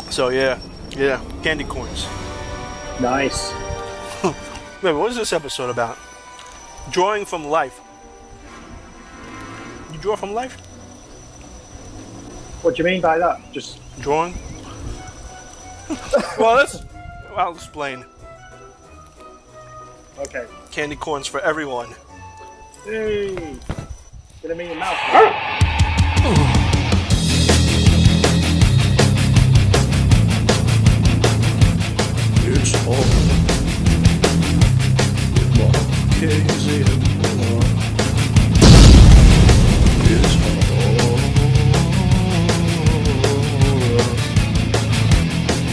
So yeah, candy corns. Nice. Wait, what is this episode about? Drawing from life. You draw from life? What do you mean by that? Just Drawing? Well, I'll explain. okay. Candy corns for everyone. Hey, gonna make your mouth. It's all with Mark Casey and Buller. It's all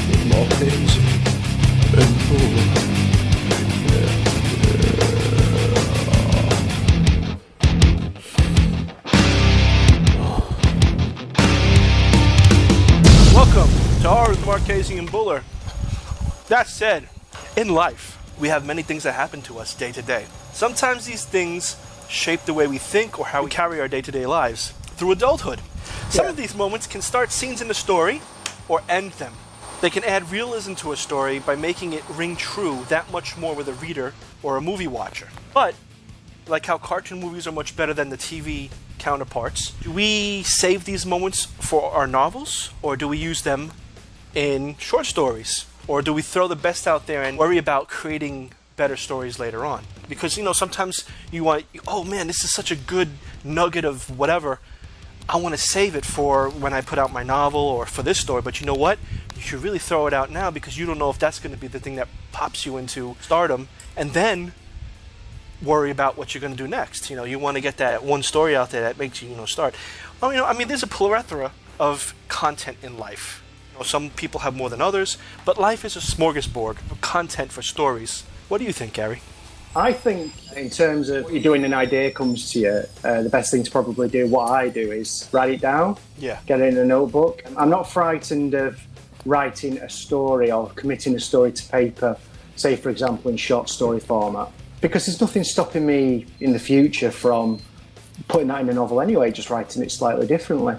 with Mark Casey and Buller. Welcome to Horror with Mark Casey and Buller. That said, in life, we have many things that happen to us day to day. Sometimes these things shape the way we think or how we carry our day-to-day lives through adulthood. Some of these moments can start scenes in a story or end them. They can add realism to a story by making it ring true that much more with a reader or a movie watcher. But, like how cartoon movies are much better than the TV counterparts, do we save these moments for our novels, or do we use them in short stories? Or do we throw the best out there and worry about creating better stories later on? Because, sometimes you want, oh man, this is such a good nugget of whatever. I want to save it for when I put out my novel or for this story. But you know what? You should really throw it out now because you don't know if that's going to be the thing that pops you into stardom. And then worry about what you're going to do next. You want to get that one story out there that makes you, start. There's a plethora of content in life. Some people have more than others, but life is a smorgasbord of content for stories. What do you think, Gary? I think in terms of you're doing an idea comes to you, the best thing to probably do, what I do, is write it down. Yeah. Get it in a notebook. I'm not frightened of writing a story or committing a story to paper, say for example in short story format, because there's nothing stopping me in the future from putting that in a novel anyway, just writing it slightly differently.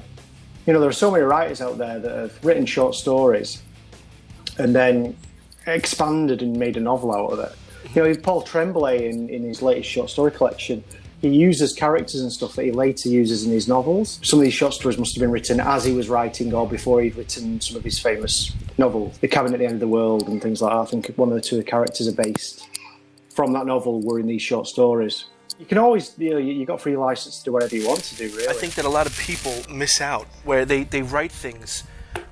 There are so many writers out there that have written short stories and then expanded and made a novel out of it. Paul Tremblay in his latest short story collection, he uses characters and stuff that he later uses in his novels. Some of these short stories must have been written as he was writing or before he'd written some of his famous novels. The Cabin at the End of the World and things like that. I think one of the two characters are based from that novel were in these short stories. You can always, you got free license to do whatever you want to do, really. I think that a lot of people miss out where they write things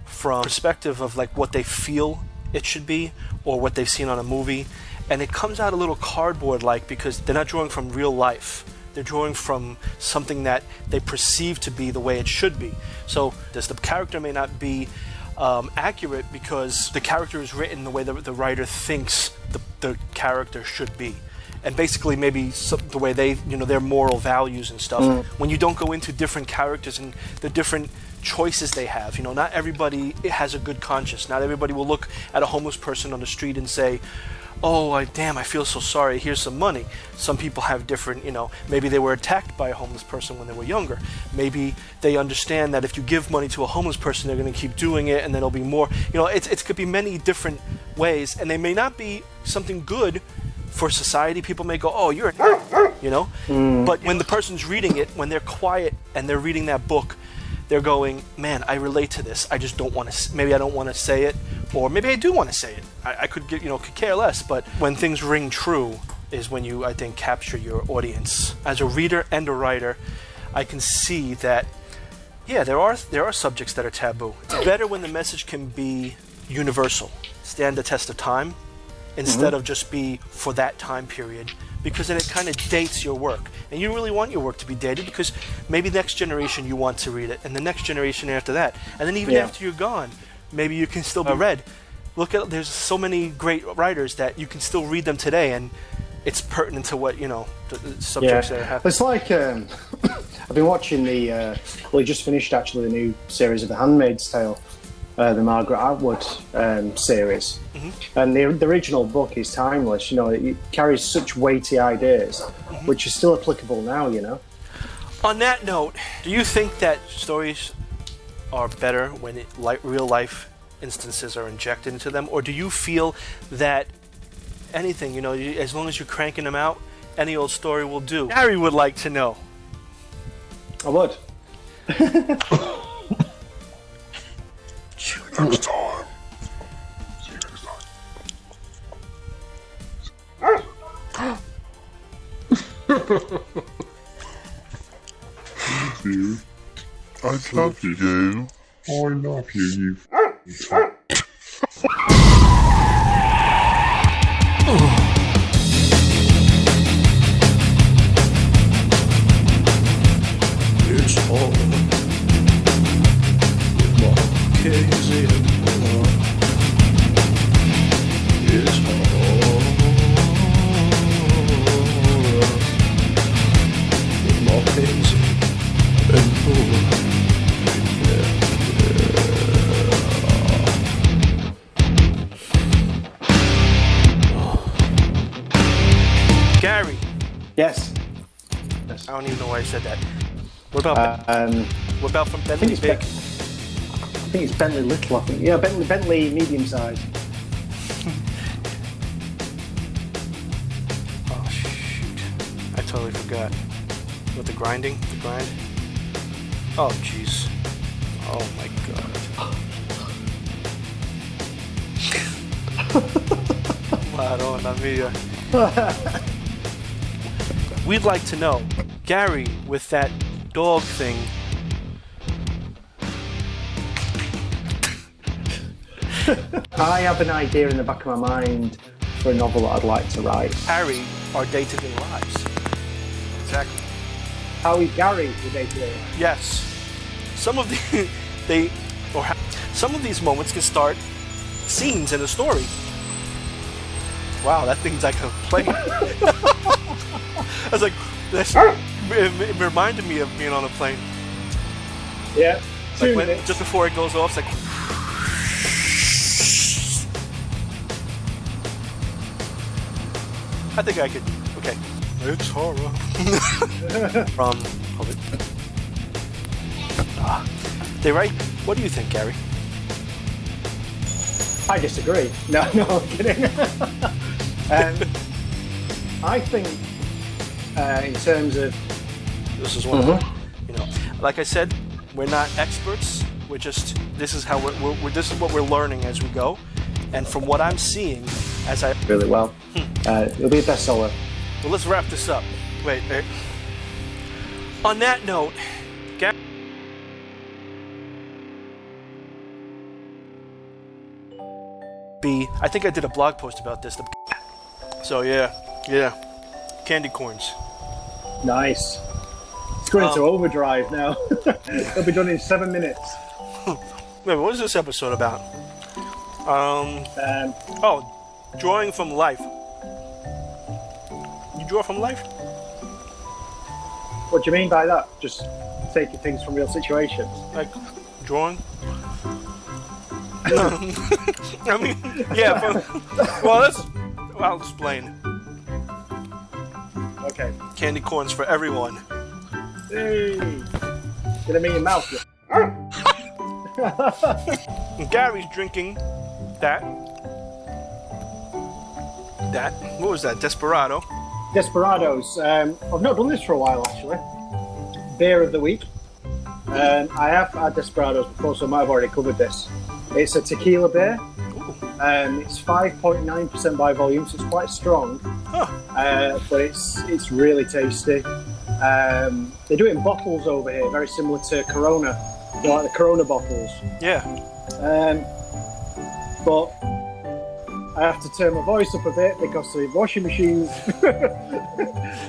from perspective of like what they feel it should be or what they've seen on a movie, and it comes out a little cardboard-like because they're not drawing from real life. They're drawing from something that they perceive to be the way it should be. So the character may not be accurate because the character is written the way the writer thinks the character should be. And basically maybe the way they, their moral values and stuff. When you don't go into different characters and the different choices they have, not everybody has a good conscience. Not everybody will look at a homeless person on the street and say, oh, I feel so sorry, here's some money. Some people have different, maybe they were attacked by a homeless person when they were younger. Maybe they understand that if you give money to a homeless person, they're going to keep doing it and then there'll be more. It could be many different ways, and they may not be something good for society. People may go, oh, you're a But when the person's reading it, when they're quiet and they're reading that book, they're going, man, I relate to this. I just don't want to, maybe I don't want to say it, or maybe I do want to say it. I could care less, but when things ring true is when you, I think, capture your audience. As a reader and a writer, I can see that, yeah, there are subjects that are taboo. It's better when the message can be universal, stand the test of time, instead of just be for that time period, because then it kind of dates your work. And you really want your work to be dated because maybe next generation you want to read it, and the next generation after that. And then even after you're gone, maybe you can still be read. There's so many great writers that you can still read them today, and it's pertinent to what, the subjects that are happening. It's like, I've been watching he just finished actually the new series of The Handmaid's Tale. The Margaret Atwood series. And the original book is timeless. It carries such weighty ideas, which are still applicable now. On that note, do you think that stories are better when real life instances are injected into them, or do you feel that anything, as long as you're cranking them out, any old story will do? Gary would like to know. I would. See you next time. See you next time. I love you. I love you. It's all with Mark Casey and Paula. It's all with Mark Casey and Paula. Gary. Yes. I don't even know why I said that. What about from Bentley Big? I think it's Bentley Little. I think. Yeah, Bentley medium size. Oh shoot! I totally forgot. What, the grind? Oh jeez. Oh my god. Madonna mia. We'd like to know, Gary, with that dog thing. I have an idea in the back of my mind for a novel that I'd like to write. Harry, our day-to-day lives. Exactly. Howie Gary, the day-to-day life. Yes. Some of some of these moments can start scenes in a story. Wow, that thing's like a plane. I was like, it reminded me of being on a plane. Yeah. Like just before it goes off, it's like. I think I could. Okay. It's horror. From. Hold it. They write. What do you think, Gary? I disagree. No, I'm kidding. I think, in terms of, this is one of them. Like I said, we're not experts. We're just. This is how this is what we're learning as we go, and from what I'm seeing, as I really well, it'll be a bestseller. Well, let's wrap this up. Wait. On that note, Gary. I think I did a blog post about this. So yeah, candy corns. Nice. It's going into overdrive now. It'll be done in 7 minutes. Wait, what is this episode about? Drawing from life. You draw from life? What do you mean by that? Just taking things from real situations? Like drawing? I mean, yeah. I'll explain. Okay. Candy corns for everyone. Hey, gonna make your mouth. Gary's drinking that. What was that? Desperado. Desperados. I've not done this for a while actually. Beer of the week. I have had Desperados before, so I might have already covered this. It's a tequila beer. It's 5.9% by volume, so it's quite strong. But it's really tasty. They do it in bottles over here, very similar to Corona, like the Corona bottles. Yeah. But I have to turn my voice up a bit because the washing machine's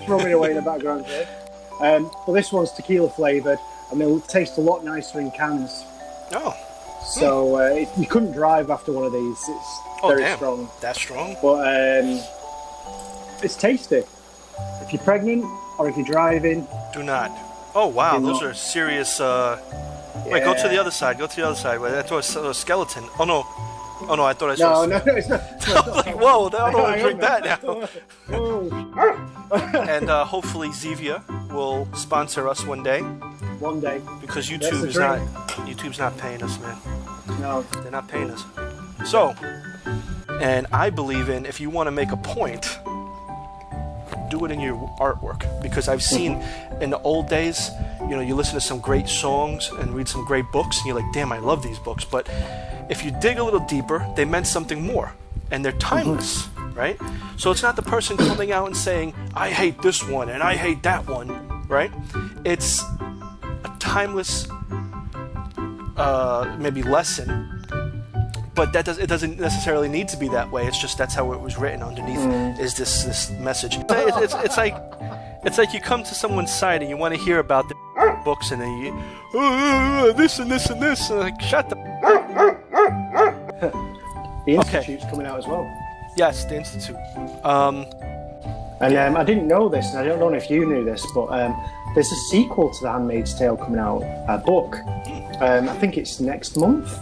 throbbing away in the background here. But this one's tequila flavoured, and they'll taste a lot nicer in cans. Oh. So you couldn't drive after one of these. It's very strong. That's strong. But it's tasty. If you're pregnant or if you're driving, do not. Oh wow, those are serious. Wait, go to the other side. Go to the other side. Wait, that's a skeleton. Oh no, I thought I saw. No, it's not. I was like, whoa, I don't want to drink that now. And hopefully Zevia will sponsor us one day. One day. Because YouTube's not paying us, man. No. They're not paying us. So, and I believe in, if you want to make a point, do it in your artwork. Because I've seen in the old days, you listen to some great songs and read some great books, and you're like, damn, I love these books. But if you dig a little deeper, they meant something more. And they're timeless, right? So it's not the person coming out and saying, I hate this one and I hate that one, right? It's a timeless maybe lesson, but it doesn't necessarily need to be that way. It's just that's how it was written underneath is this message. It's like you come to someone's site and you want to hear about the books, and then you this and this and this, and like, shut the The Institute's coming out as well. Yes, the Institute. And I didn't know this, and I don't know if you knew this, but there's a sequel to The Handmaid's Tale coming out, a book. I think it's next month.